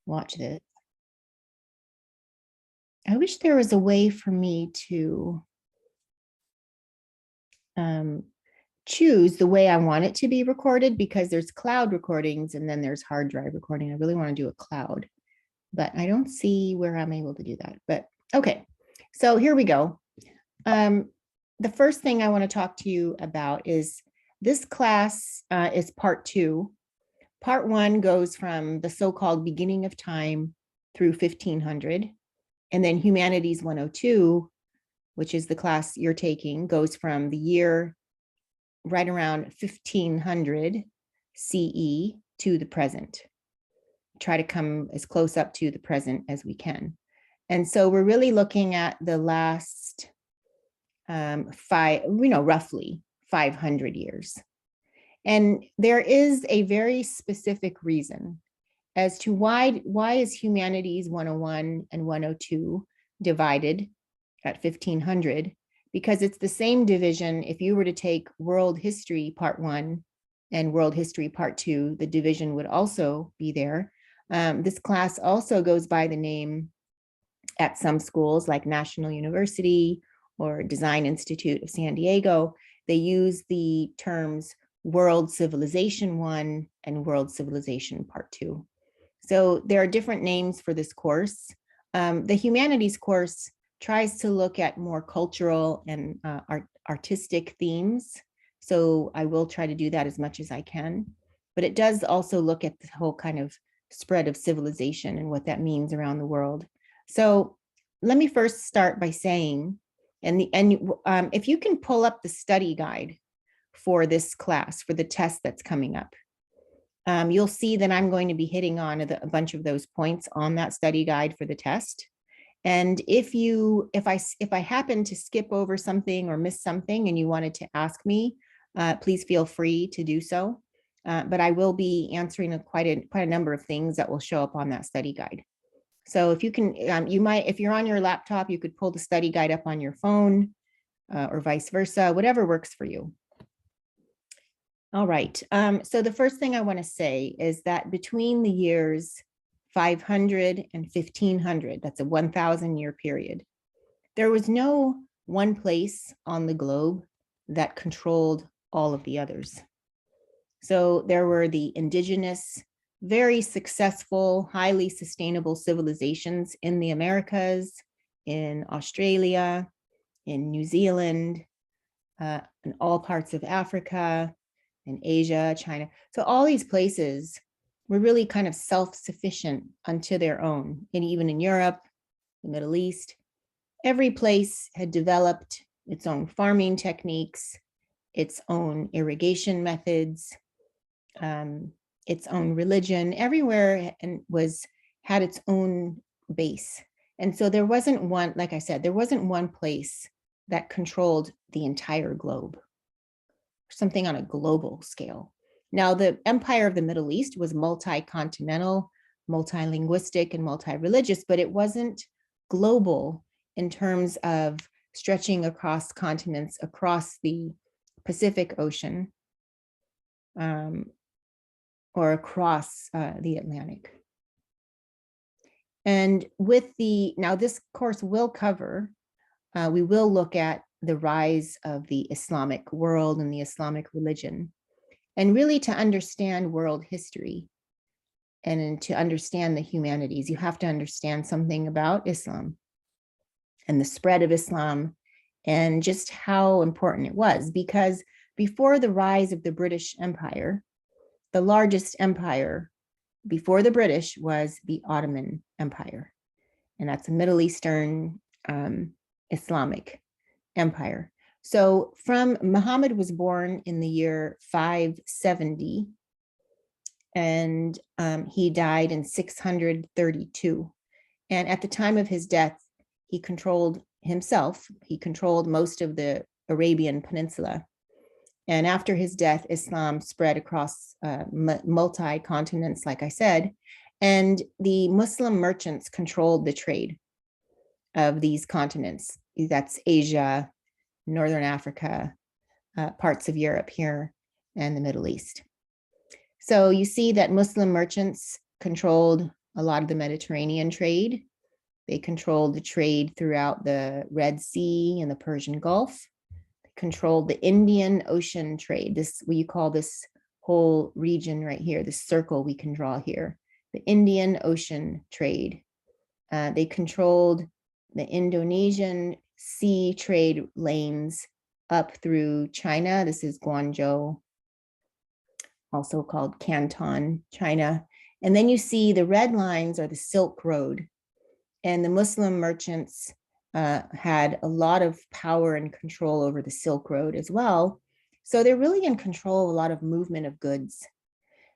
Watch this. I wish there was a way for me to choose the way I want it to be recorded, because there's cloud recordings and then there's hard drive recording. I really want to do a cloud, but I don't see where I'm able to do that. But okay, so here we go. The first thing I want to talk to you about is this class is part 2. Part 1 goes from the so-called beginning of time through 1500. And then Humanities 102, which is the class you're taking, goes from the year right around 1500 CE to the present. Try to come as close up to the present as we can. And so we're really looking at the last roughly 500 years. And there is a very specific reason as to why is Humanities 101 and 102 divided at 1500, because it's the same division. If you were to take World History Part 1 and World History Part 2, the division would also be there. This class also goes by the name at some schools like National University or Design Institute of San Diego. They use the terms World Civilization 1 and World Civilization Part 2. So there are different names for this course. The humanities course tries to look at more cultural and artistic themes. So I will try to do that as much as I can. But it does also look at the whole kind of spread of civilization and what that means around the world. So let me first start by saying, if you can pull up the study guide for this class, for the test that's coming up, you'll see that I'm going to be hitting on a bunch of those points on that study guide for the test. And if I happen to skip over something or miss something and you wanted to ask me, please feel free to do so. But I will be answering quite a number of things that will show up on that study guide. So if you can, if you're on your laptop, you could pull the study guide up on your phone or vice versa, whatever works for you. All right, so the first thing I want to say is that between the years 500 and 1500, that's a 1,000-year period, there was no one place on the globe that controlled all of the others. So there were the indigenous, very successful, highly sustainable civilizations in the Americas, in Australia, in New Zealand, in all parts of Africa, in Asia, China. So all these places were really kind of self-sufficient unto their own. And even in Europe, the Middle East, every place had developed its own farming techniques, its own irrigation methods, its own religion. Everywhere had its own base. And so there wasn't one, like I said, there wasn't one place that controlled the entire globe, something on a global scale. Now, the Empire of the Middle East was multi-continental, multi-linguistic, and multi-religious, but it wasn't global in terms of stretching across continents, across the Pacific Ocean, or across the Atlantic. And now this course will cover, we will look at the rise of the Islamic world and the Islamic religion. And really, to understand world history and to understand the humanities, you have to understand something about Islam and the spread of Islam and just how important it was. Because before the rise of the British Empire, the largest empire before the British was the Ottoman Empire. And that's a Middle Eastern Islamic empire. So Muhammad was born in the year 570, and he died in 632. And at the time of his death, he controlled most of the Arabian Peninsula. And after his death, Islam spread across multi-continents, like I said, and the Muslim merchants controlled the trade of these continents. That's Asia, Northern Africa, parts of Europe here, and the Middle East. So you see that Muslim merchants controlled a lot of the Mediterranean trade. They controlled the trade throughout the Red Sea and the Persian Gulf. They controlled the Indian Ocean trade. This, what you call this whole region right here, this circle we can draw here, the Indian Ocean trade. They controlled the Indonesian sea trade lanes up through China. This is Guangzhou, also called Canton, China. And then you see the red lines are the Silk Road. And the Muslim merchants had a lot of power and control over the Silk Road as well. So they're really in control of a lot of movement of goods.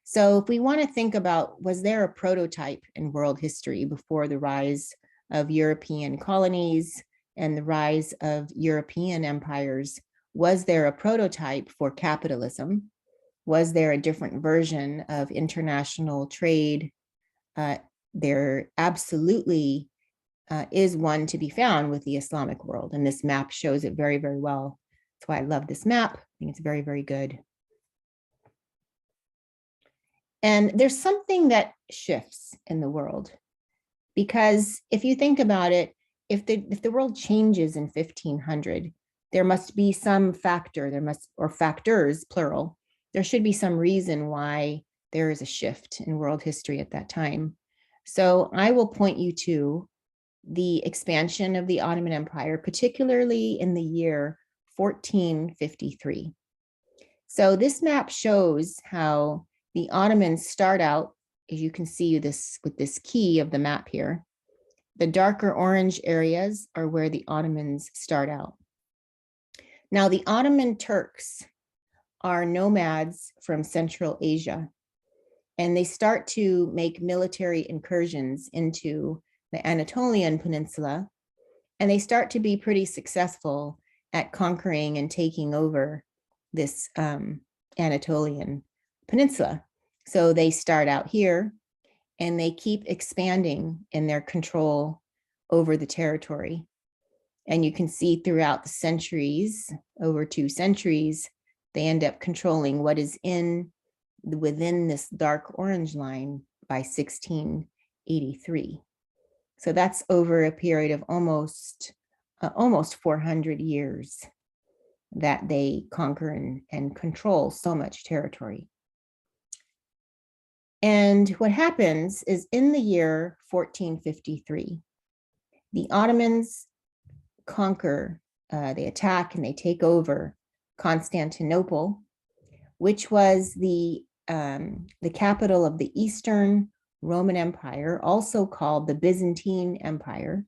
So if we want to think about, was there a prototype in world history before the rise of European colonies and the rise of European empires? Was there a prototype for capitalism? Was there a different version of international trade? There absolutely is one to be found with the Islamic world. And this map shows it very, very well. That's why I love this map. I think it's very, very good. And there's something that shifts in the world, because if you think about it, if the world changes in 1500, there must be some factor, or factors, plural, there should be some reason why there is a shift in world history at that time. So I will point you to the expansion of the Ottoman Empire, particularly in the year 1453. So this map shows how the Ottomans start out, as you can see this with this key of the map here. The darker orange areas are where the Ottomans start out. Now, the Ottoman Turks are nomads from Central Asia, and they start to make military incursions into the Anatolian Peninsula, and they start to be pretty successful at conquering and taking over this Anatolian Peninsula. So they start out here and they keep expanding in their control over the territory. And you can see throughout the centuries, over 2 centuries, they end up controlling what is within this dark orange line by 1683. So that's over a period of almost 400 years that they conquer and control so much territory. And what happens is in the year 1453, the Ottomans conquer, they attack and they take over Constantinople, which was the capital of the Eastern Roman Empire, also called the Byzantine Empire.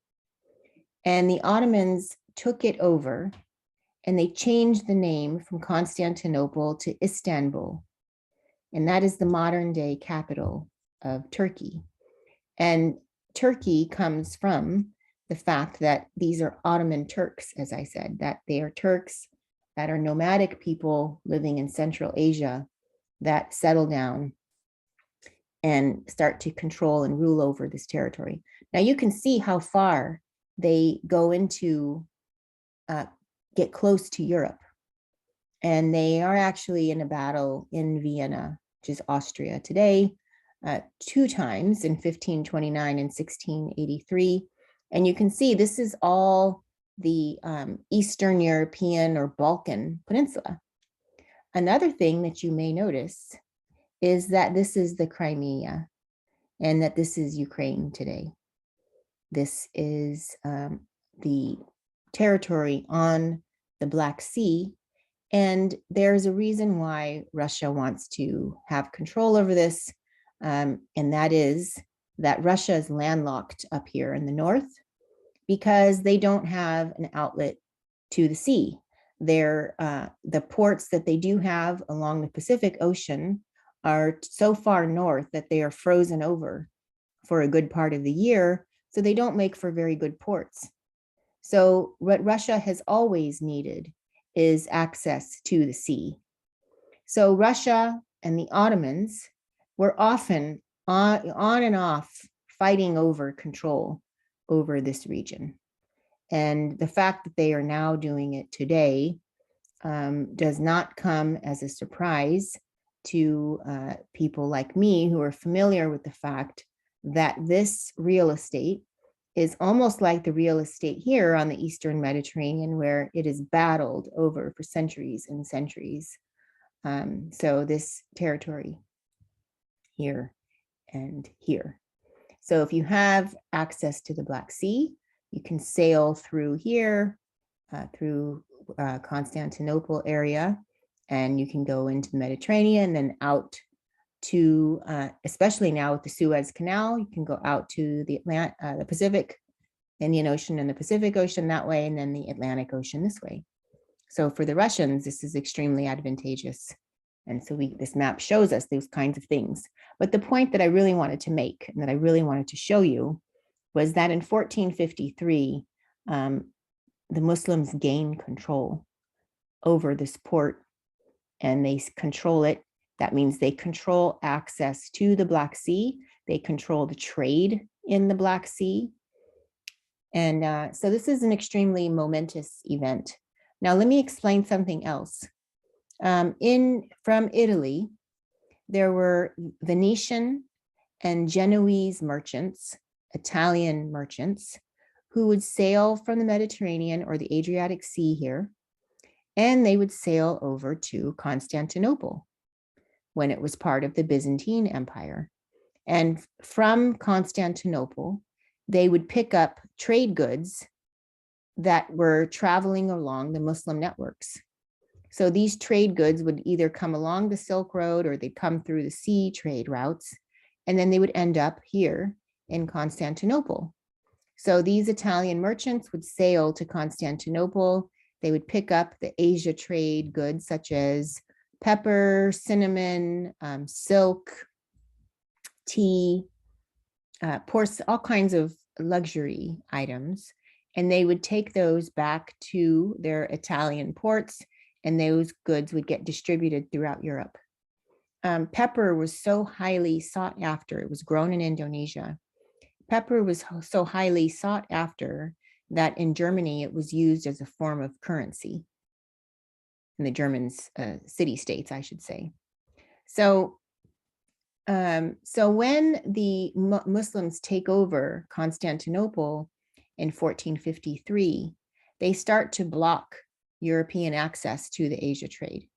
And the Ottomans took it over and they changed the name from Constantinople to Istanbul. And that is the modern day capital of Turkey. And Turkey comes from the fact that these are Ottoman Turks, as I said, that they are Turks that are nomadic people living in Central Asia that settle down and start to control and rule over this territory. Now you can see how far they go into, get close to Europe. And they are actually in a battle in Vienna, which is Austria today, 2 times in 1529 and 1683. And you can see this is all the Eastern European or Balkan Peninsula. Another thing that you may notice is that this is the Crimea and that this is Ukraine today. This is the territory on the Black Sea. And there's a reason why Russia wants to have control over this. And that is that Russia is landlocked up here in the north because they don't have an outlet to the sea. The ports that they do have along the Pacific Ocean are so far north that they are frozen over for a good part of the year. So they don't make for very good ports. So what Russia has always needed is access to the sea. So Russia and the Ottomans were often on and off fighting over control over this region. And the fact that they are now doing it today does not come as a surprise to people like me who are familiar with the fact that this real estate is almost like the real estate here on the Eastern Mediterranean, where it is battled over for centuries and centuries. So this territory here and here. So if you have access to the Black Sea, you can sail through here, through Constantinople area, and you can go into the Mediterranean and out to, especially now with the Suez Canal, you can go out to the Pacific, Indian Ocean and the Pacific Ocean that way, and then the Atlantic Ocean this way. So for the Russians, this is extremely advantageous. And so this map shows us those kinds of things. But the point that I really wanted to make and that I really wanted to show you was that in 1453, the Muslims gained control over this port, and they control it. That means they control access to the Black Sea. They control the trade in the Black Sea. And so this is an extremely momentous event. Now, let me explain something else. From Italy, there were Venetian and Genoese merchants, Italian merchants, who would sail from the Mediterranean or the Adriatic Sea here, and they would sail over to Constantinople when it was part of the Byzantine Empire. And from Constantinople, they would pick up trade goods that were traveling along the Muslim networks. So these trade goods would either come along the Silk Road or they'd come through the sea trade routes, and then they would end up here in Constantinople. So these Italian merchants would sail to Constantinople. They would pick up the Asia trade goods such as pepper, cinnamon, silk, tea, all kinds of luxury items. And they would take those back to their Italian ports, and those goods would get distributed throughout Europe. Pepper was so highly sought after. It was grown in Indonesia. Pepper was so highly sought after that in Germany, it was used as a form of currency in the German city-states, I should say. So when the Muslims take over Constantinople in 1453, they start to block European access to the Asia trade.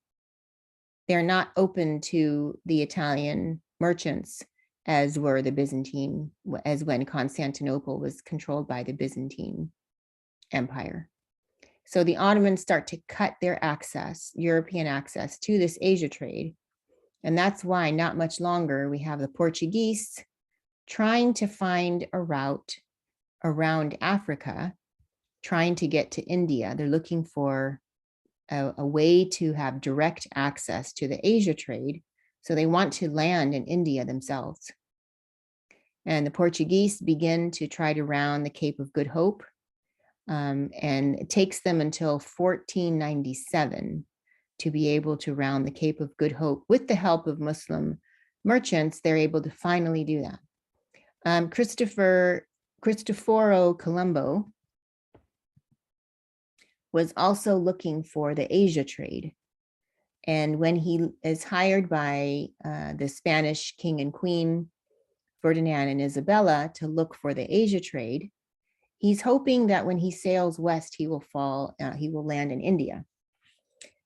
They're not open to the Italian merchants as were the Byzantine, as when Constantinople was controlled by the Byzantine Empire. So the Ottomans start to cut their access, European access to this Asia trade. And that's why not much longer we have the Portuguese trying to find a route around Africa, trying to get to India. They're looking for a way to have direct access to the Asia trade. So they want to land in India themselves. And the Portuguese begin to try to round the Cape of Good Hope. And it takes them until 1497 to be able to round the Cape of Good Hope. With the help of Muslim merchants, they're able to finally do that. Cristoforo Colombo was also looking for the Asia trade. And when he is hired by the Spanish king and queen, Ferdinand and Isabella, to look for the Asia trade, he's hoping that when he sails west, he will land in India.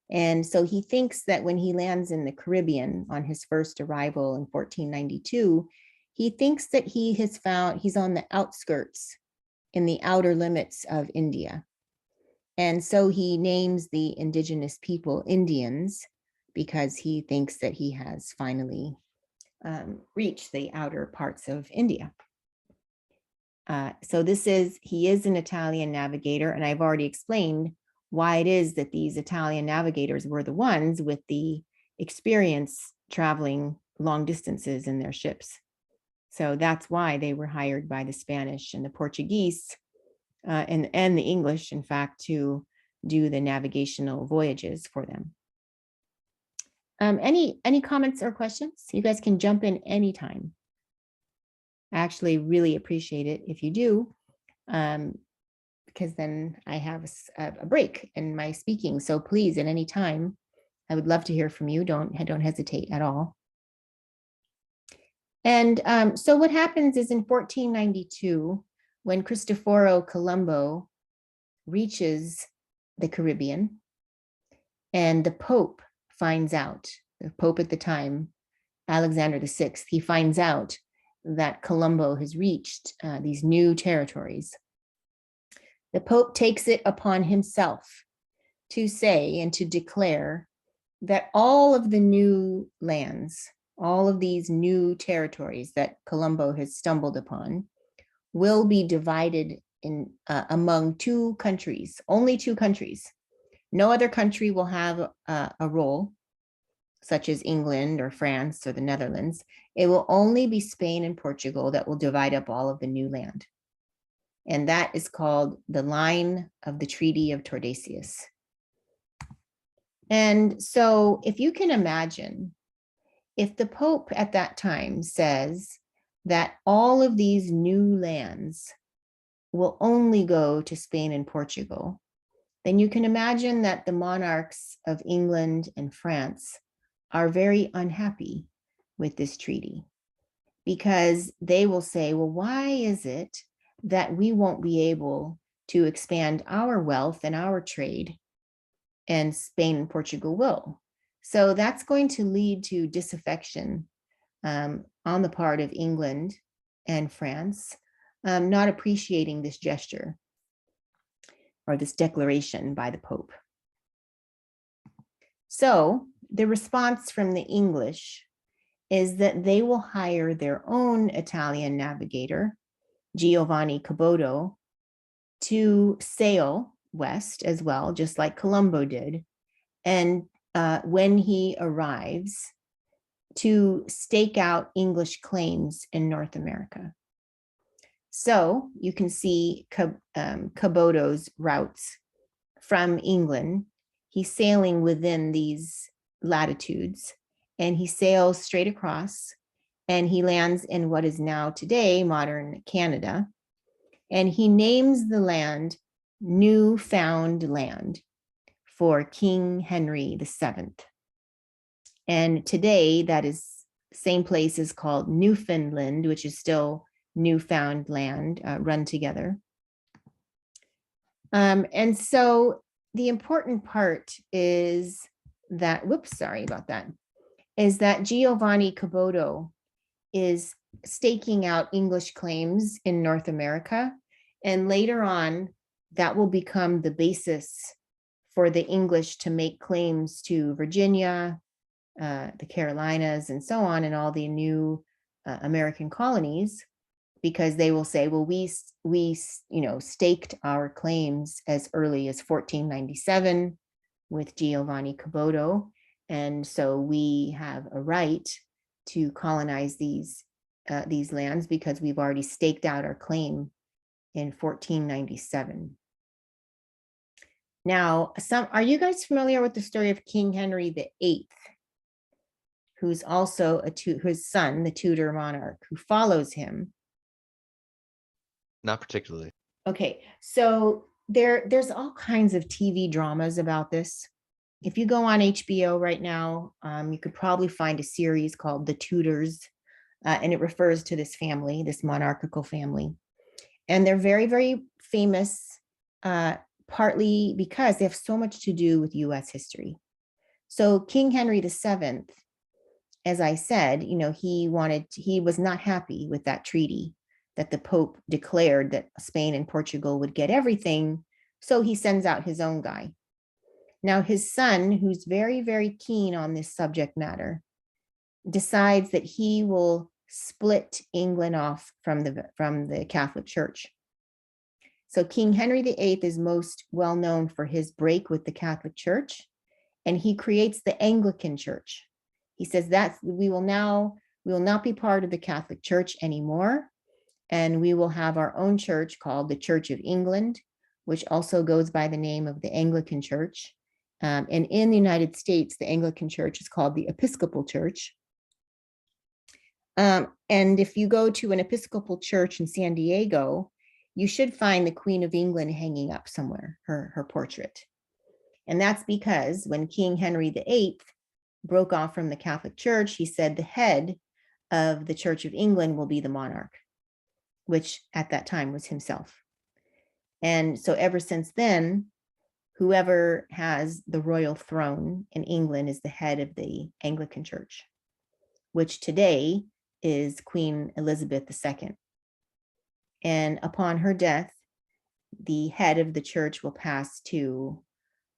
And so he thinks that when he lands in the Caribbean on his first arrival in 1492, he thinks that he's on the outskirts, in the outer limits of India. And so he names the indigenous people Indians, because he thinks that he has finally reached the outer parts of India. So he is an Italian navigator, and I've already explained why it is that these Italian navigators were the ones with the experience traveling long distances in their ships. So that's why they were hired by the Spanish and the Portuguese and the English, in fact, to do the navigational voyages for them. Any comments or questions? You guys can jump in anytime. I actually really appreciate it if you do, because then I have a break in my speaking. So please, at any time, I would love to hear from you. Don't hesitate at all. And so what happens is in 1492, when Cristoforo Colombo reaches the Caribbean and the Pope finds out, the Pope at the time, Alexander VI, he finds out that Colombo has reached these new territories. The Pope takes it upon himself to say and to declare that all of the new lands, all of these new territories that Colombo has stumbled upon, will be divided in among two countries, only two countries. No other country will have a role, such as England or France or the Netherlands. It will only be Spain and Portugal that will divide up all of the new land. And that is called the line of the Treaty of Tordesillas. And so if you can imagine, if the Pope at that time says that all of these new lands will only go to Spain and Portugal, then you can imagine that the monarchs of England and France are very unhappy with this treaty, because they will say, well, why is it that we won't be able to expand our wealth and our trade, and Spain and Portugal will? So that's going to lead to disaffection on the part of England and France, not appreciating this gesture or this declaration by the Pope. So the response from the English is that they will hire their own Italian navigator, Giovanni Caboto, to sail west as well, just like Colombo did. And when he arrives, to stake out English claims in North America. So you can see Caboto's routes from England. He's sailing within these latitudes, and he sails straight across, and he lands in what is now today modern Canada. And he names the land Newfoundland for King Henry VII. And today that is same place is called Newfoundland, which is still Newfoundland, run together. And so the important part is that, sorry about that, is that Giovanni Caboto is staking out English claims in North America. And later on, that will become the basis for the English to make claims to Virginia, the Carolinas, and so on, and all the new American colonies, because they will say, well, we staked our claims as early as 1497 with Giovanni Caboto, and so we have a right to colonize these lands because we've already staked out our claim in 1497. Now, are you guys familiar with the story of King Henry VIII, who's also his son, the Tudor monarch, who follows him? Not particularly. Okay, so there's all kinds of TV dramas about this. If you go on HBO right now, you could probably find a series called The Tudors, and it refers to this family, this monarchical family. And they're very, very famous, partly because they have so much to do with US history. So King Henry VII, as I said, he was not happy with that treaty that the Pope declared that Spain and Portugal would get everything. So he sends out his own guy. Now his son, who's very, very keen on this subject matter, decides that he will split England off from the Catholic Church. So King Henry VIII is most well known for his break with the Catholic Church, and he creates the Anglican Church. He says that we will not be part of the Catholic Church anymore, and we will have our own church called the Church of England, which also goes by the name of the Anglican Church. And in the United States, the Anglican Church is called the Episcopal Church. And if you go to an Episcopal church in San Diego, you should find the Queen of England hanging up somewhere, her portrait. And that's because when King Henry VIII broke off from the Catholic Church, he said the head of the Church of England will be the monarch, which at that time was himself. And so ever since then, whoever has the royal throne in England is the head of the Anglican Church, which today is Queen Elizabeth II. And upon her death, the head of the church will pass to,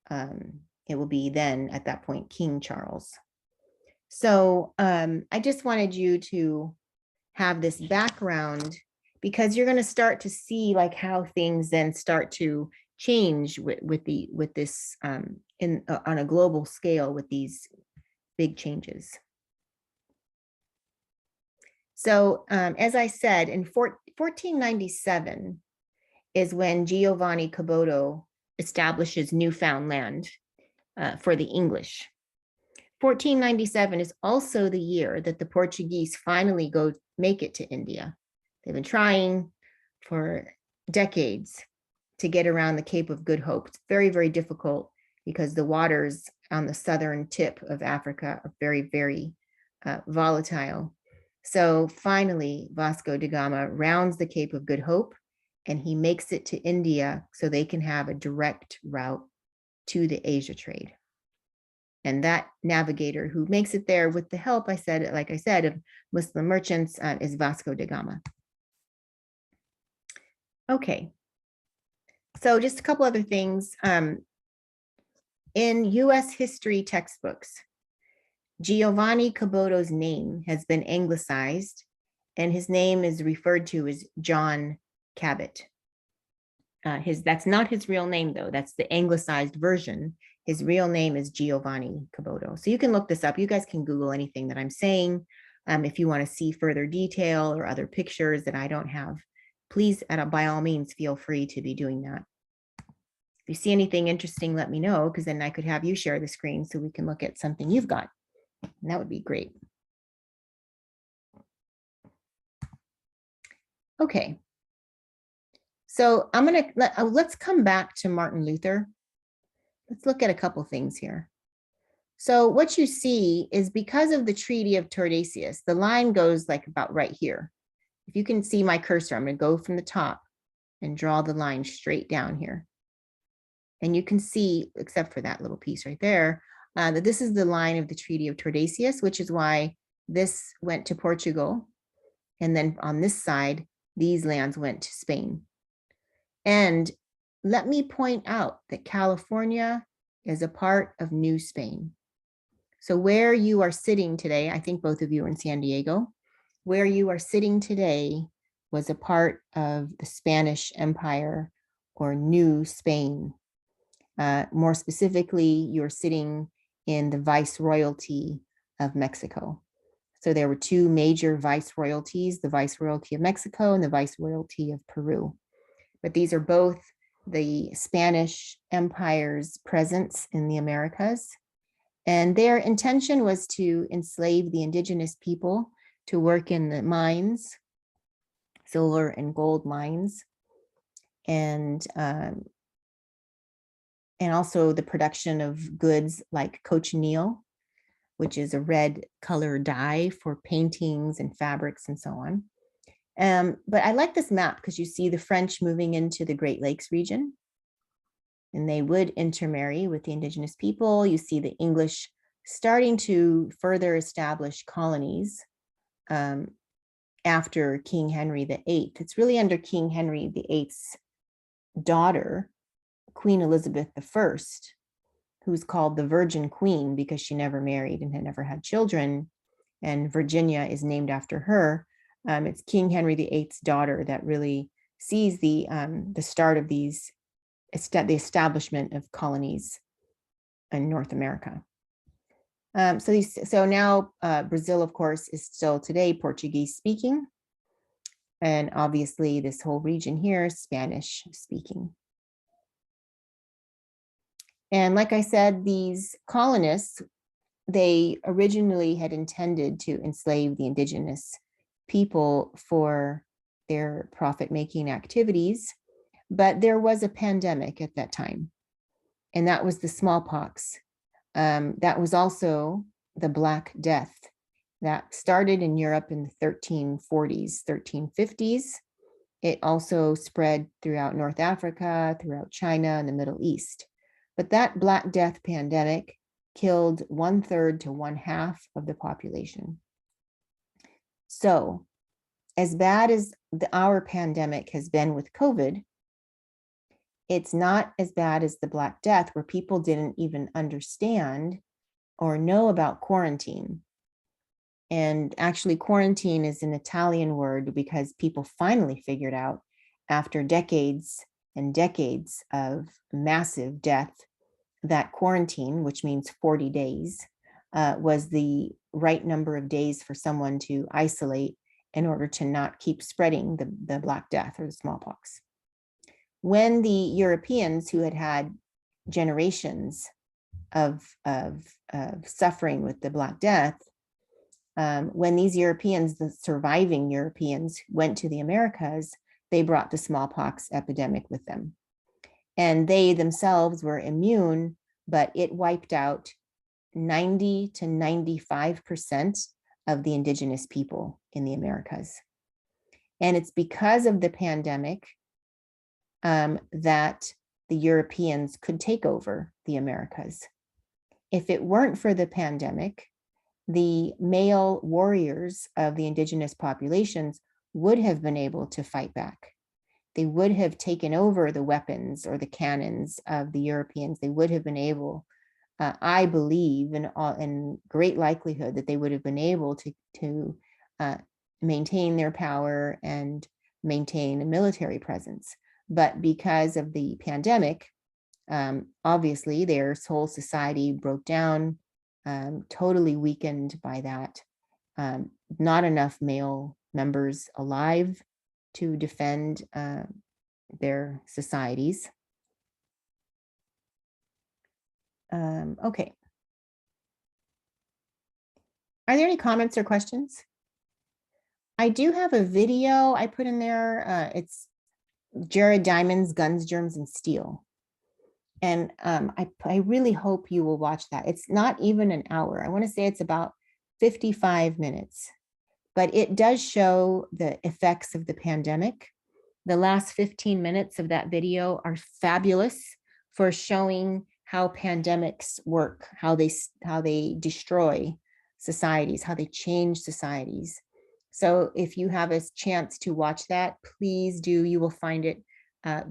it will be then at that point, King Charles. So I just wanted you to have this background, because you're going to start to see like how things then start to change with this on a global scale with these big changes. So as I said, in 1497 is when Giovanni Caboto establishes Newfoundland for the English. 1497 is also the year that the Portuguese finally make it to India. They've been trying for decades to get around the Cape of Good Hope. It's very, very difficult because the waters on the southern tip of Africa are very, very volatile. So finally, Vasco da Gama rounds the Cape of Good Hope and he makes it to India so they can have a direct route to the Asia trade. And that navigator who makes it there with the help, like I said, of Muslim merchants is Vasco da Gama. Okay, so just a couple other things. In US history textbooks, Giovanni Caboto's name has been anglicized and his name is referred to as John Cabot. That's not his real name though, that's the anglicized version. His real name is Giovanni Caboto. So you can look this up. You guys can Google anything that I'm saying. If you want to see further detail or other pictures that I don't have, please, by all means, feel free to be doing that. If you see anything interesting, let me know, because then I could have you share the screen so we can look at something you've got. And that would be great. Okay. So let's come back to Martin Luther. Let's look at a couple things here. So what you see is because of the Treaty of Tordesillas, the line goes like about right here. If you can see my cursor, I'm going to go from the top and draw the line straight down here. And you can see, except for that little piece right there, that this is the line of the Treaty of Tordesillas, which is why this went to Portugal. And then on this side, these lands went to Spain. And let me point out that California is a part of New Spain. So where you are sitting today, I think both of you are in San Diego, where you are sitting today was a part of the Spanish Empire or New Spain. More specifically, you're sitting in the Viceroyalty of Mexico. So there were two major viceroyalties, the Viceroyalty of Mexico and the Viceroyalty of Peru. But these are both the Spanish Empire's presence in the Americas. And their intention was to enslave the indigenous people to work in the mines, silver and gold mines, and also the production of goods like cochineal, which is a red color dye for paintings and fabrics and so on. But I like this map because you see the French moving into the Great Lakes region, and they would intermarry with the indigenous people. You see the English starting to further establish colonies after King Henry VIII. It's really under King Henry VIII's daughter, Queen Elizabeth I, who's called the Virgin Queen because she never married and had never had children, and Virginia is named after her. It's King Henry VIII's daughter that really sees the start of the establishment of colonies in North America. So now Brazil, of course, is still today Portuguese speaking. And obviously this whole region here is Spanish speaking. And like I said, these colonists, they originally had intended to enslave the indigenous people for their profit-making activities, but there was a pandemic at that time, and that was the smallpox. That was also the Black Death that started in Europe in the 1340s, 1350s. It also spread throughout North Africa, throughout China and the Middle East. But that Black Death pandemic killed 1/3 to 1/2 of the population. So as bad as our pandemic has been with COVID, it's not as bad as the Black Death, where people didn't even understand or know about quarantine. And actually, quarantine is an Italian word because people finally figured out, after decades and decades of massive death, that quarantine, which means 40 days, was the right number of days for someone to isolate in order to not keep spreading the Black Death or the smallpox. When the Europeans, who had had generations of suffering with the Black Death, when these Europeans, the surviving Europeans, went to the Americas, they brought the smallpox epidemic with them. And they themselves were immune, but it wiped out 90 to 95% of the indigenous people in the Americas. And it's because of the pandemic that the Europeans could take over the Americas. If it weren't for the pandemic, the male warriors of the indigenous populations would have been able to fight back. They would have taken over the weapons or the cannons of the Europeans. They would have been able, I believe, in great likelihood, that they would have been able to maintain their power and maintain a military presence. But because of the pandemic, obviously their whole society broke down, totally weakened by that. Not enough male members alive to defend their societies. Okay. Are there any comments or questions? I do have a video I put in there. It's Jared Diamond's Guns, Germs, and Steel. And I really hope you will watch that. It's not even an hour. I want to say it's about 55 minutes, but it does show the effects of the pandemic. The last 15 minutes of that video are fabulous for showing how pandemics work, how they destroy societies, how they change societies. So if you have a chance to watch that, please do. You will find it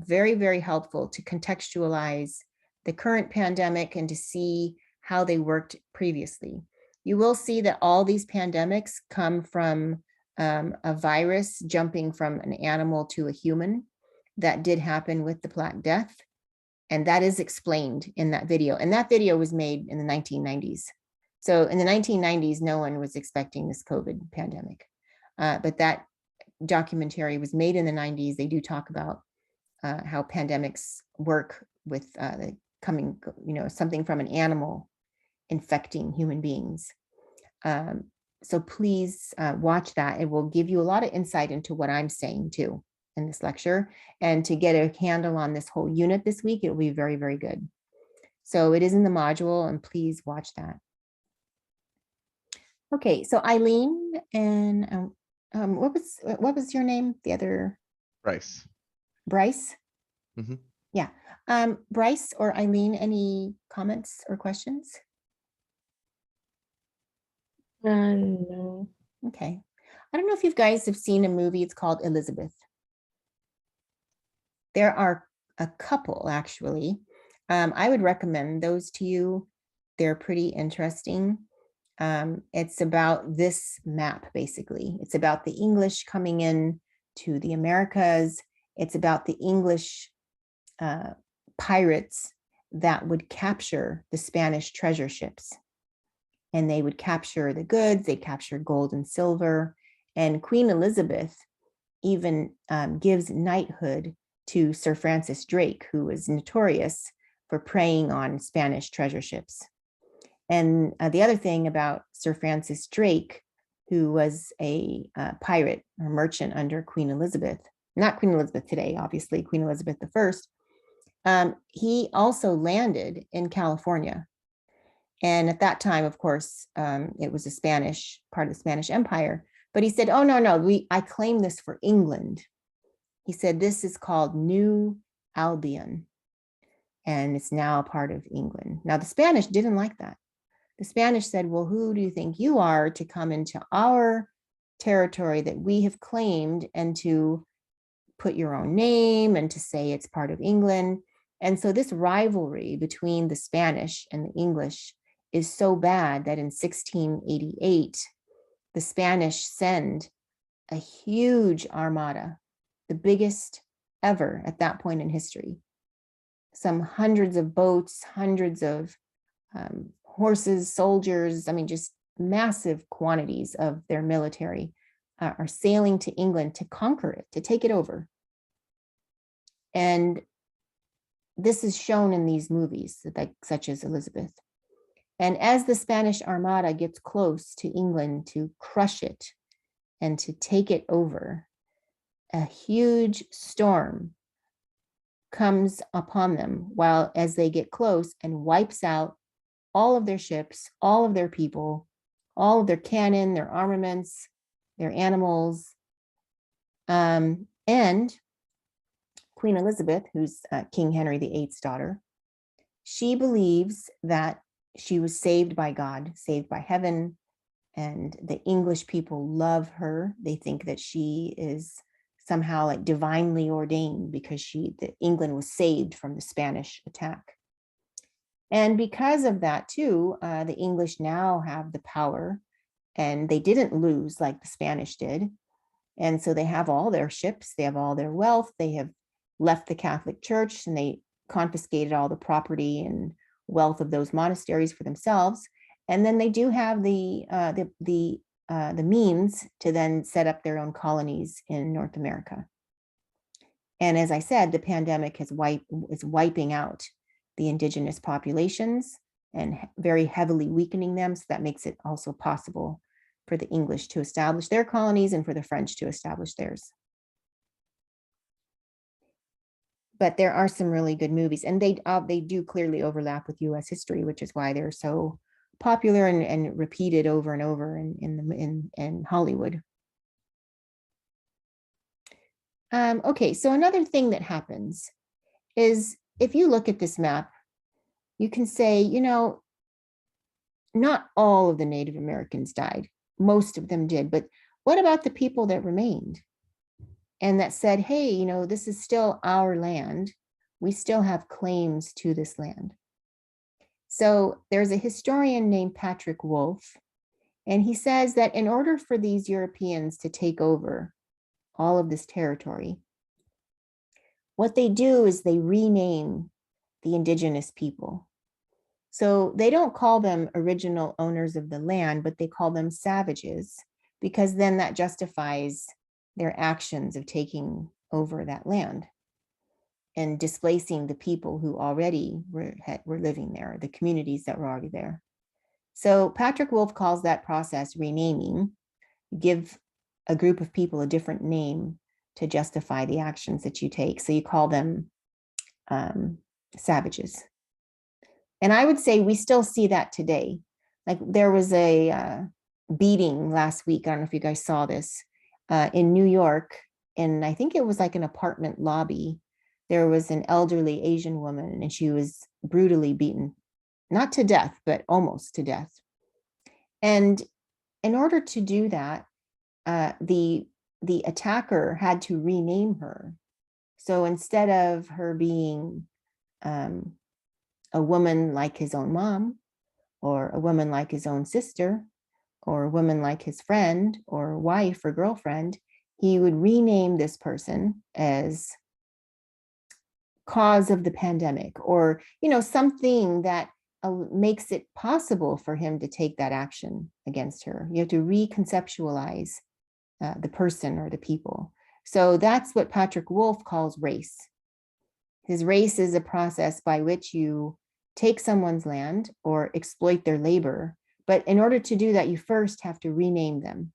very, very helpful to contextualize the current pandemic and to see how they worked previously. You will see that all these pandemics come from a virus jumping from an animal to a human. That did happen with the Black Death. And that is explained in that video. And that video was made in the 1990s. So in the 1990s, no one was expecting this COVID pandemic. But that documentary was made in the 90s. They do talk about how pandemics work with coming, something from an animal infecting human beings. So please watch that. It will give you a lot of insight into what I'm saying too in this lecture. And to get a handle on this whole unit this week, it will be very, very good. So it is in the module, and please watch that. Okay, so Eileen, and what was your name? The other? Bryce. Bryce? Mm-hmm. Yeah. Bryce or Eileen, any comments or questions? No. Okay. I don't know if you guys have seen a movie. It's called Elizabeth. There are a couple, actually. I would recommend those to you. They're pretty interesting. It's about this map, basically. It's about the English coming in to the Americas. It's about the English pirates that would capture the Spanish treasure ships. And they would capture the goods, they capture gold and silver. And Queen Elizabeth even gives knighthood to Sir Francis Drake, who was notorious for preying on Spanish treasure ships. And the other thing about Sir Francis Drake, who was a pirate or merchant under Queen Elizabeth, not Queen Elizabeth today, obviously, Queen Elizabeth I, he also landed in California. And at that time, of course, it was a Spanish part of the Spanish Empire. But he said, "Oh no, I claim this for England." He said, "This is called New Albion, and it's now a part of England." Now the Spanish didn't like that. The Spanish said, "Well, who do you think you are to come into our territory that we have claimed and to put your own name and to say it's part of England?" And so this rivalry between the Spanish and the English is so bad that in 1688, the Spanish send a huge armada, the biggest ever at that point in history. Some hundreds of boats, hundreds of horses, soldiers, I mean, just massive quantities of their military are sailing to England to conquer it, to take it over. And this is shown in these movies, like, such as Elizabeth. And as the Spanish Armada gets close to England to crush it and to take it over, a huge storm comes upon them while as they get close and wipes out all of their ships, all of their people, all of their cannon, their armaments, their animals. And Queen Elizabeth, who's King Henry VIII's daughter, she believes that she was saved by God, saved by heaven, and the English people love her. They think that she is somehow like divinely ordained because England was saved from the Spanish attack. And because of that too, the English now have the power, and they didn't lose like the Spanish did. And so they have all their ships, they have all their wealth, they have left the Catholic Church, and they confiscated all the property and wealth of those monasteries for themselves. And then they do have the means to then set up their own colonies in North America. And as I said, the pandemic is wiping out the indigenous populations and very heavily weakening them. So that makes it also possible for the English to establish their colonies and for the French to establish theirs. But there are some really good movies, and they do clearly overlap with U.S. history, which is why they're so popular and repeated over and over in Hollywood. Okay, so another thing that happens is if you look at this map, you can say, you know, not all of the Native Americans died. Most of them did, but what about the people that remained and that said, hey, you know, this is still our land. We still have claims to this land. So there's a historian named Patrick Wolfe, and he says that in order for these Europeans to take over all of this territory, what they do is they rename the indigenous people. So they don't call them original owners of the land, but they call them savages, because then that justifies their actions of taking over that land and displacing the people who already were living there, the communities that were already there. So Patrick Wolfe calls that process renaming. Give a group of people a different name to justify the actions that you take. So you call them savages. And I would say we still see that today. Like there was a beating last week. I don't know if you guys saw this in New York. And I think it was like an apartment lobby. There was an elderly Asian woman, and she was brutally beaten, not to death, but almost to death. And in order to do that, the attacker had to rename her. So instead of her being a woman like his own mom, or a woman like his own sister, or a woman like his friend or wife or girlfriend, he would rename this person as cause of the pandemic, or, you know, something that makes it possible for him to take that action against her. You have to reconceptualize the person or the people. So that's what Patrick Wolfe calls race. His race is a process by which you take someone's land or exploit their labor. But in order to do that, you first have to rename them.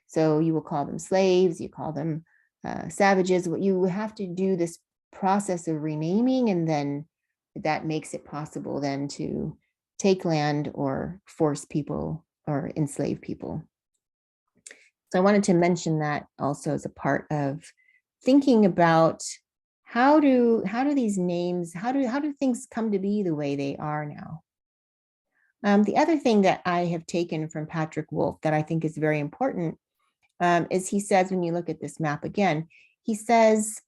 So you will call them slaves, you call them savages. You have to do this process of renaming, and then that makes it possible then to take land or force people or enslave people. So I wanted to mention that also as a part of thinking about how do these names, how do things come to be the way they are now? The other thing that I have taken from Patrick Wolf that I think is very important is he says, when you look at this map again, he says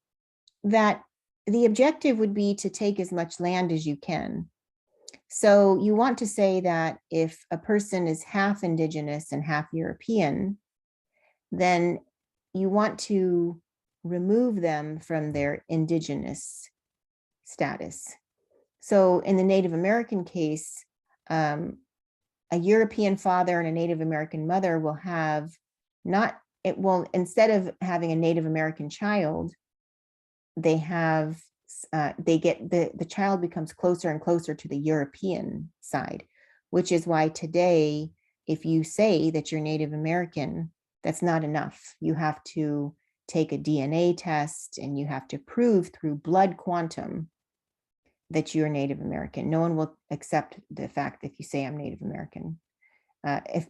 that the objective would be to take as much land as you can. So you want to say that if a person is half indigenous and half European, then you want to remove them from their indigenous status. So in the Native American case, a European father and a Native American mother will have not, it will, instead of having a Native American child, they have, they get, the child becomes closer and closer to the European side, which is why today, if you say that you're Native American, that's not enough. You have to take a DNA test and you have to prove through blood quantum that you're Native American. No one will accept the fact that you say I'm Native American,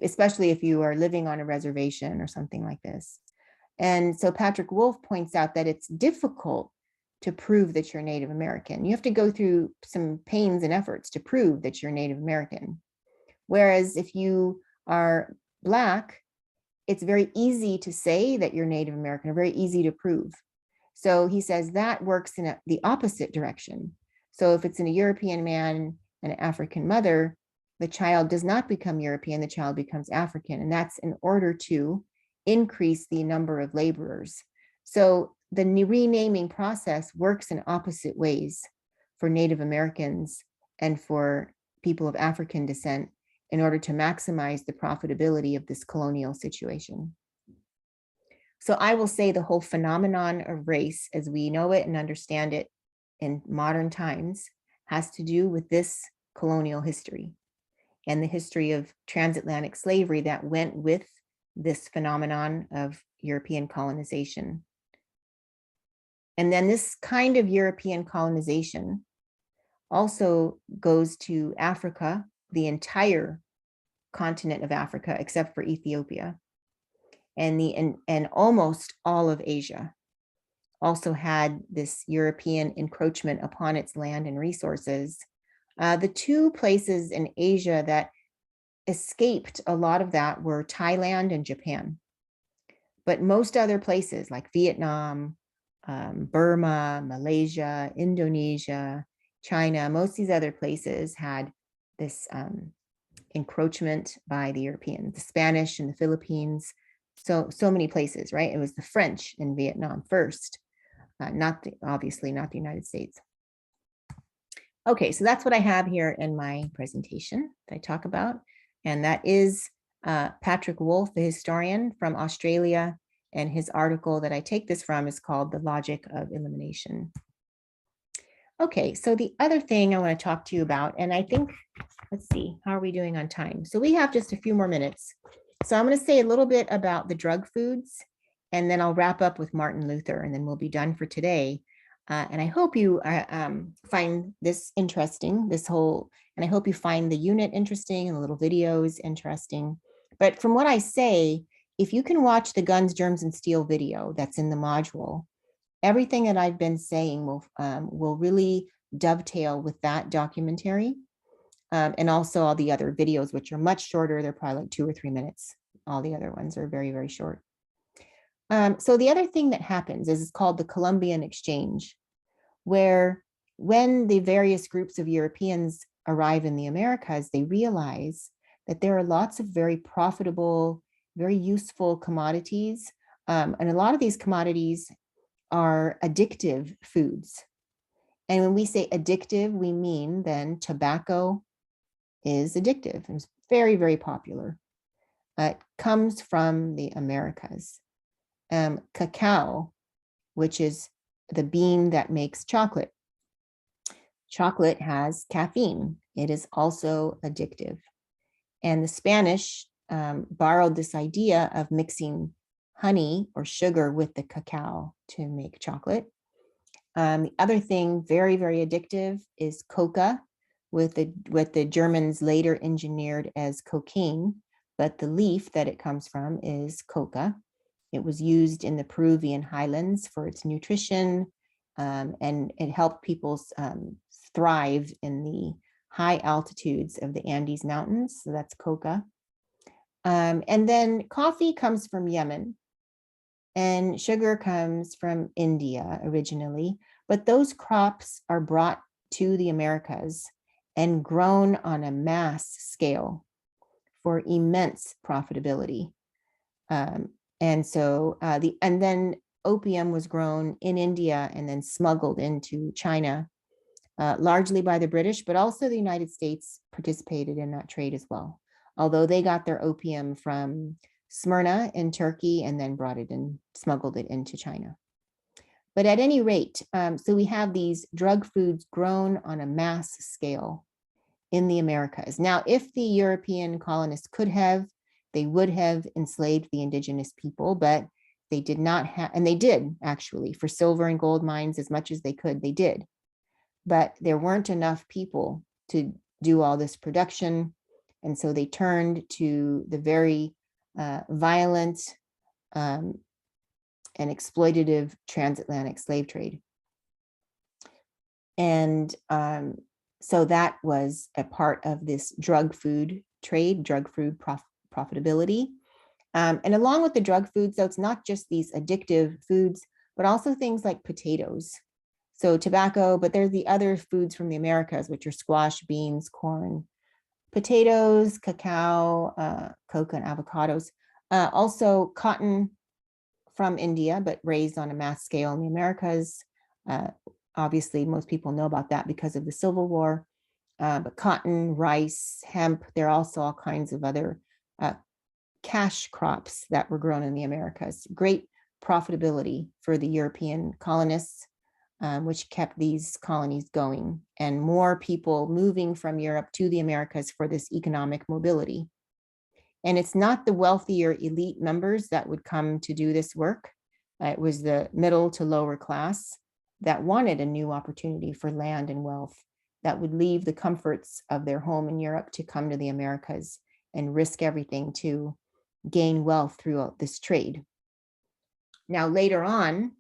especially if you are living on a reservation or something like this. And so Patrick Wolf points out that it's difficult to prove that you're Native American. You have to go through some pains and efforts to prove that you're Native American. Whereas if you are Black, it's very easy to say that you're Native American, or very easy to prove. So he says that works in the opposite direction. So if it's in a European man and an African mother, the child does not become European, the child becomes African. And that's in order to increase the number of laborers. So the renaming process works in opposite ways for Native Americans and for people of African descent in order to maximize the profitability of this colonial situation. So I will say the whole phenomenon of race as we know it and understand it in modern times has to do with this colonial history and the history of transatlantic slavery that went with this phenomenon of European colonization. And then this kind of European colonization also goes to Africa, the entire continent of Africa, except for Ethiopia, and almost all of Asia also had this European encroachment upon its land and resources. The two places in Asia that escaped a lot of that were Thailand and Japan. But most other places like Vietnam, Burma, Malaysia, Indonesia, China, most of these other places had this encroachment by the Europeans, the Spanish in the Philippines, so many places, right? It was the French in Vietnam first, obviously not the United States. Okay, so that's what I have here in my presentation that I talk about. And that is Patrick Wolf, the historian from Australia. And his article that I take this from is called The Logic of Elimination. Okay, so the other thing I want to talk to you about, and I think, let's see, how are we doing on time? So we have just a few more minutes. So I'm going to say a little bit about the drug foods, and then I'll wrap up with Martin Luther, and then we'll be done for today. And I hope you find this interesting, and I hope you find the unit interesting and the little videos interesting. But from what I say, if you can watch the Guns, Germs, and Steel video that's in the module, everything that I've been saying will really dovetail with that documentary. And also all the other videos, which are much shorter. They're probably like 2 or 3 minutes. All the other ones are very, very short. So the other thing that happens is it's called the Columbian Exchange, where when the various groups of Europeans arrive in the Americas, they realize that there are lots of very profitable, very useful commodities. And a lot of these commodities are addictive foods. And when we say addictive, we mean then tobacco is addictive. It's very, very popular. It comes from the Americas. Cacao, which is the bean that makes chocolate. Chocolate has caffeine. It is also addictive. And the Spanish borrowed this idea of mixing honey or sugar with the cacao to make chocolate. The other thing, very, very addictive, is coca, with what the Germans later engineered as cocaine, but the leaf that it comes from is coca. It was used in the Peruvian highlands for its nutrition, and it helped people thrive in the high altitudes of the Andes Mountains. So that's coca. And then coffee comes from Yemen, and sugar comes from India originally, but those crops are brought to the Americas and grown on a mass scale for immense profitability. And so and then opium was grown in India and then smuggled into China, largely by the British, but also the United States participated in that trade as well. Although they got their opium from Smyrna in Turkey and then brought it in, smuggled it into China. But at any rate, so we have these drug foods grown on a mass scale in the Americas. Now, if the European colonists could have, they would have enslaved the indigenous people, but they did not have, and they did actually, for silver and gold mines as much as they could, they did. But there weren't enough people to do all this production. And so they turned to the very violent and exploitative transatlantic slave trade. And so that was a part of this drug food trade, drug food profitability. And along with the drug foods, so it's not just these addictive foods, but also things like potatoes. So tobacco, but there's the other foods from the Americas, which are squash, beans, corn, potatoes, cacao, cocoa, and avocados. Also cotton from India, but raised on a mass scale in the Americas. Obviously, most people know about that because of the Civil War. But cotton, rice, hemp, there are also all kinds of other cash crops that were grown in the Americas. Great profitability for the European colonists, which kept these colonies going, and more people moving from Europe to the Americas for this economic mobility. And it's not the wealthier elite members that would come to do this work. It was the middle to lower class that wanted a new opportunity for land and wealth, that would leave the comforts of their home in Europe to come to the Americas and risk everything to gain wealth throughout this trade. Now, later on,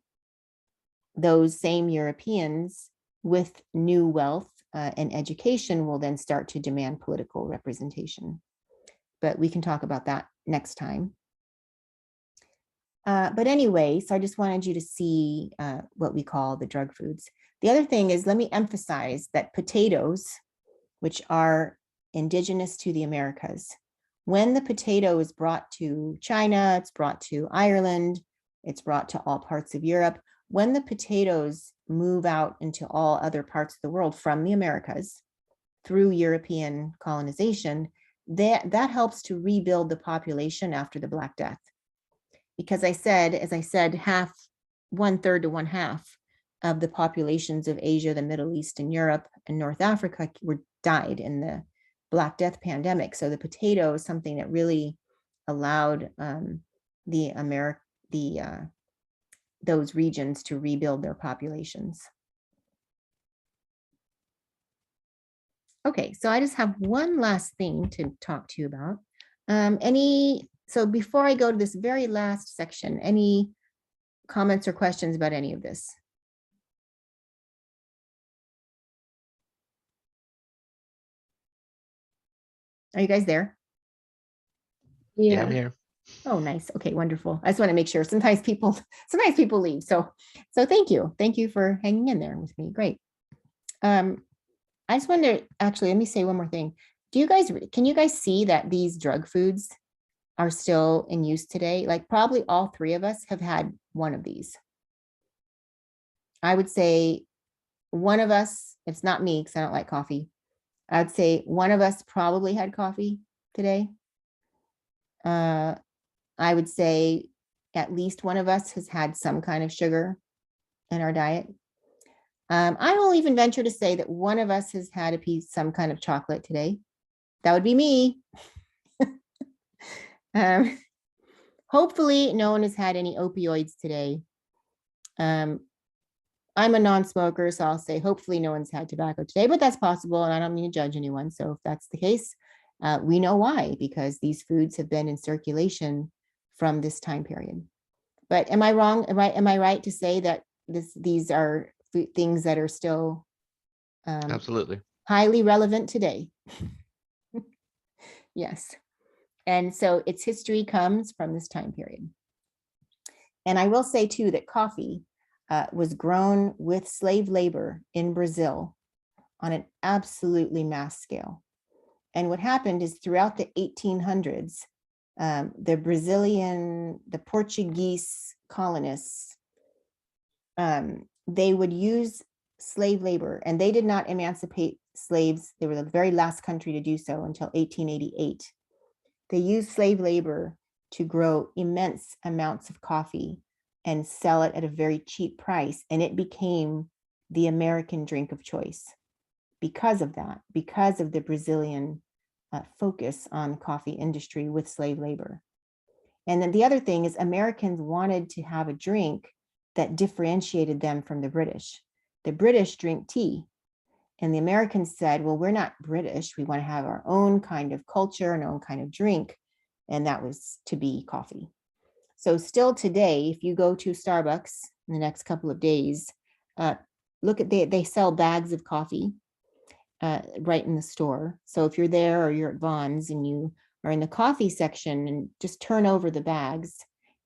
those same Europeans with new wealth and education will then start to demand political representation. But we can talk about that next time. But anyway, so I just wanted you to see what we call the drug foods. The other thing is, let me emphasize that potatoes, which are indigenous to the Americas, when the potato is brought to China, it's brought to Ireland, it's brought to all parts of Europe. When the potatoes move out into all other parts of the world from the Americas through European colonization, that helps to rebuild the population after the Black Death. Because as I said, one third to one half of the populations of Asia, the Middle East, and Europe and North Africa died in the Black Death pandemic. So the potato is something that really allowed those regions to rebuild their populations. Okay, so I just have one last thing to talk to you about. So before I go to this very last section, any comments or questions about any of this? Are you guys there? Yeah, I'm here. Oh, nice. Okay, wonderful. I just want to make sure. Sometimes people leave. So thank you. Thank you for hanging in there with me. Great. I just wonder, actually, let me say one more thing. Can you guys see that these drug foods are still in use today? Like probably all three of us have had one of these. I would say one of us, it's not me because I don't like coffee. I'd say one of us probably had coffee today. I would say at least one of us has had some kind of sugar in our diet. I will even venture to say that one of us has had some kind of chocolate today. That would be me. Hopefully no one has had any opioids today. I'm a non-smoker, so I'll say hopefully no one's had tobacco today, but that's possible, and I don't mean to judge anyone. So if that's the case, we know why, because these foods have been in circulation from this time period. But am I wrong? Am I right to say that these are things that are still Absolutely. highly relevant today? Yes. And so its history comes from this time period. And I will say too that coffee was grown with slave labor in Brazil on an absolutely mass scale. And what happened is throughout the 1800s, the Portuguese colonists, they would use slave labor, and they did not emancipate slaves. They were the very last country to do so until 1888. They used slave labor to grow immense amounts of coffee and sell it at a very cheap price. And it became the American drink of choice because of that, because of the Brazilian focus on the coffee industry with slave labor. And then the other thing is Americans wanted to have a drink that differentiated them from the British. The British drink tea, and the Americans said, well, we're not British. We want to have our own kind of culture and our own kind of drink. And that was to be coffee. So still today, if you go to Starbucks in the next couple of days, look at, they sell bags of coffee right in the store. So if you're there or you're at Vaughn's and you are in the coffee section, and just turn over the bags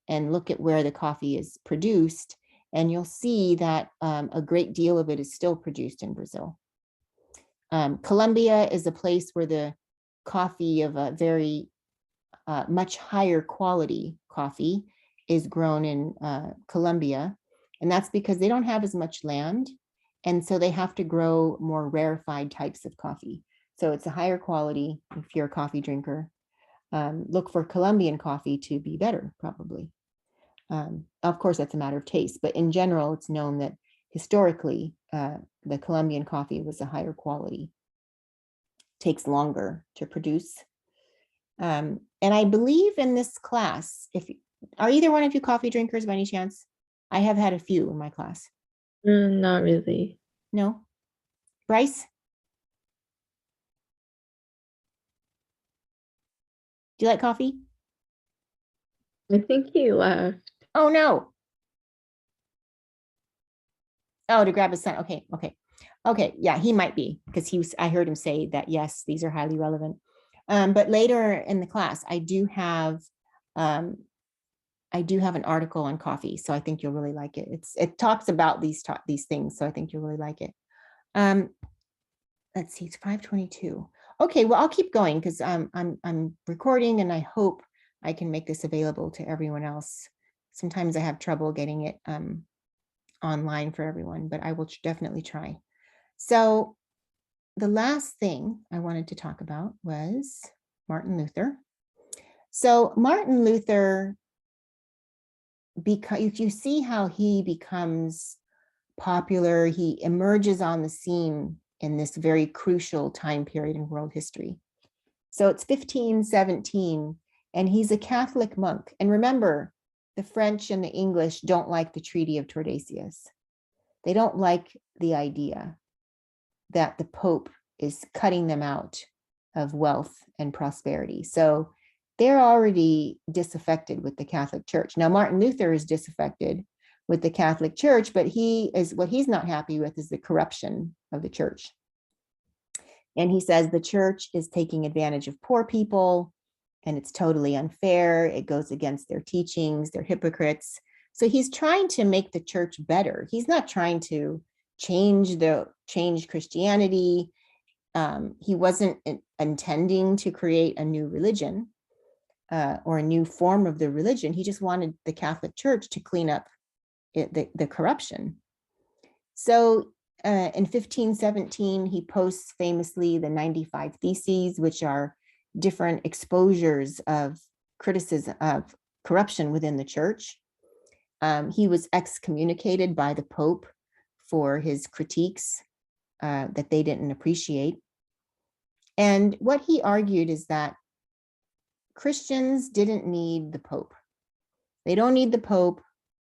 and look at where the coffee is produced, and you'll see that a great deal of it is still produced in Brazil. Colombia is a place where the coffee of a very much higher quality coffee is grown in Colombia. And that's because they don't have as much land. And so they have to grow more rarefied types of coffee. So it's a higher quality if you're a coffee drinker. Look for Colombian coffee to be better, probably. Of course, that's a matter of taste, but in general, it's known that historically, the Colombian coffee was a higher quality. Takes longer to produce. And I believe in this class, are either one of you coffee drinkers by any chance? I have had a few in my class. Not really. No? Bryce? Do you like coffee? I think he left. Oh, no. Oh, to grab his son. Okay, okay. Okay, yeah, he might be, because I heard him say that, yes, these are highly relevant. But later in the class, I do have an article on coffee, so I think you'll really like it. It talks about these things, so I think you'll really like it. Let's see, it's 5:22. Okay, well, I'll keep going because I'm recording, and I hope I can make this available to everyone else. Sometimes I have trouble getting it online for everyone, but I will definitely try. So the last thing I wanted to talk about was Martin Luther. So Martin Luther, because if you see how he becomes popular, he emerges on the scene in this very crucial time period in world history. So it's 1517, and he's a Catholic monk. And remember, the French and the English don't like the Treaty of Tordesillas. They don't like the idea that the Pope is cutting them out of wealth and prosperity. So they're already disaffected with the Catholic Church. Now, Martin Luther is disaffected with the Catholic Church, but what he's not happy with is the corruption of the church. And he says the church is taking advantage of poor people, and it's totally unfair. It goes against their teachings. They're hypocrites. So he's trying to make the church better. He's not trying to change Christianity. He wasn't intending to create a new religion or a new form of the religion. He just wanted the Catholic Church to clean up the corruption. So in 1517, he posts famously the 95 Theses, which are different exposures of criticism of corruption within the church. He was excommunicated by the Pope for his critiques that they didn't appreciate. And what he argued is that Christians didn't need the Pope. They don't need the Pope.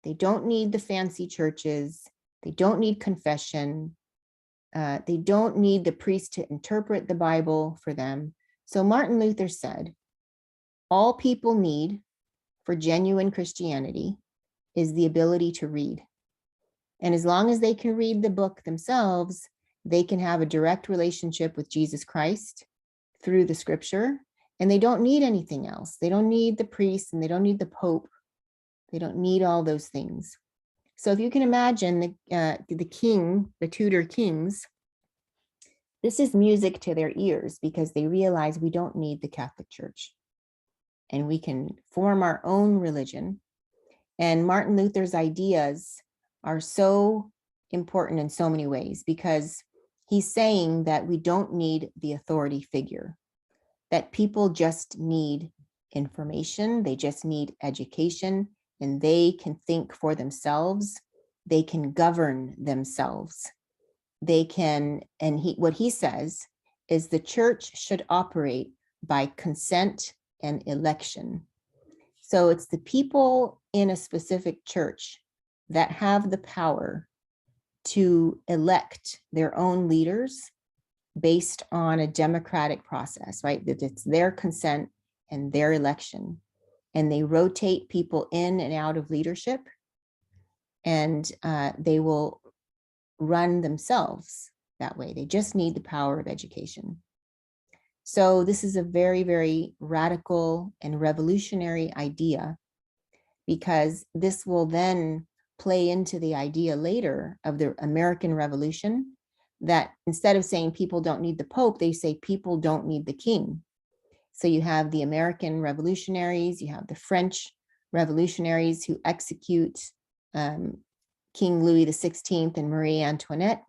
They don't need the fancy churches. They don't need confession. They don't need the priest to interpret the Bible for them. So Martin Luther said, all people need for genuine Christianity is the ability to read. And as long as they can read the book themselves, they can have a direct relationship with Jesus Christ through the scripture, and they don't need anything else. They don't need the priest, and they don't need the Pope. They don't need all those things. So if you can imagine the king, the Tudor kings, this is music to their ears because they realize we don't need the Catholic Church and we can form our own religion. And Martin Luther's ideas are so important in so many ways because he's saying that we don't need the authority figure, that people just need information, they just need education, and they can think for themselves, they can govern themselves. They can, and what he says is the church should operate by consent and election. So it's the people in a specific church that have the power to elect their own leaders based on a democratic process, right? That it's their consent and their election. And they rotate people in and out of leadership, and they will run themselves that way. They just need the power of education. So this is a very, very radical and revolutionary idea, because this will then play into the idea later of the American Revolution, that instead of saying people don't need the Pope, they say people don't need the king. So you have the American revolutionaries, you have the French revolutionaries who execute King Louis XVI and Marie Antoinette.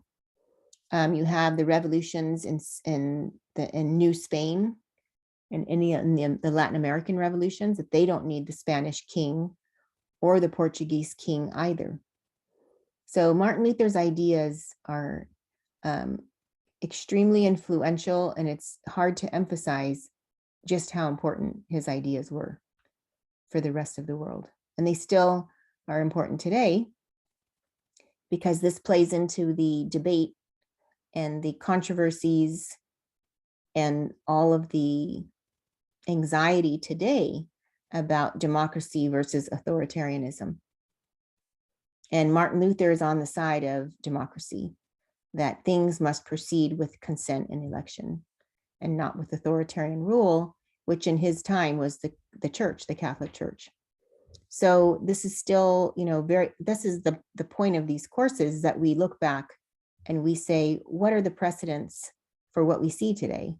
You have the revolutions in New Spain and in the Latin American revolutions, that they don't need the Spanish king or the Portuguese king either. So Martin Luther's ideas are extremely influential, and it's hard to emphasize just how important his ideas were for the rest of the world. And they still are important today, because this plays into the debate and the controversies and all of the anxiety today about democracy versus authoritarianism. And Martin Luther is on the side of democracy, that things must proceed with consent and election and not with authoritarian rule, which in his time was the church, the Catholic Church. So this is still, this is the point of these courses, that we look back and we say, what are the precedents for what we see today?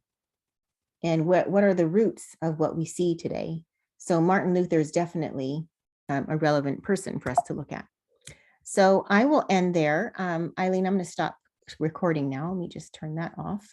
And what are the roots of what we see today? So Martin Luther is definitely a relevant person for us to look at. So I will end there. Eileen, I'm going to stop recording now. Let me just turn that off.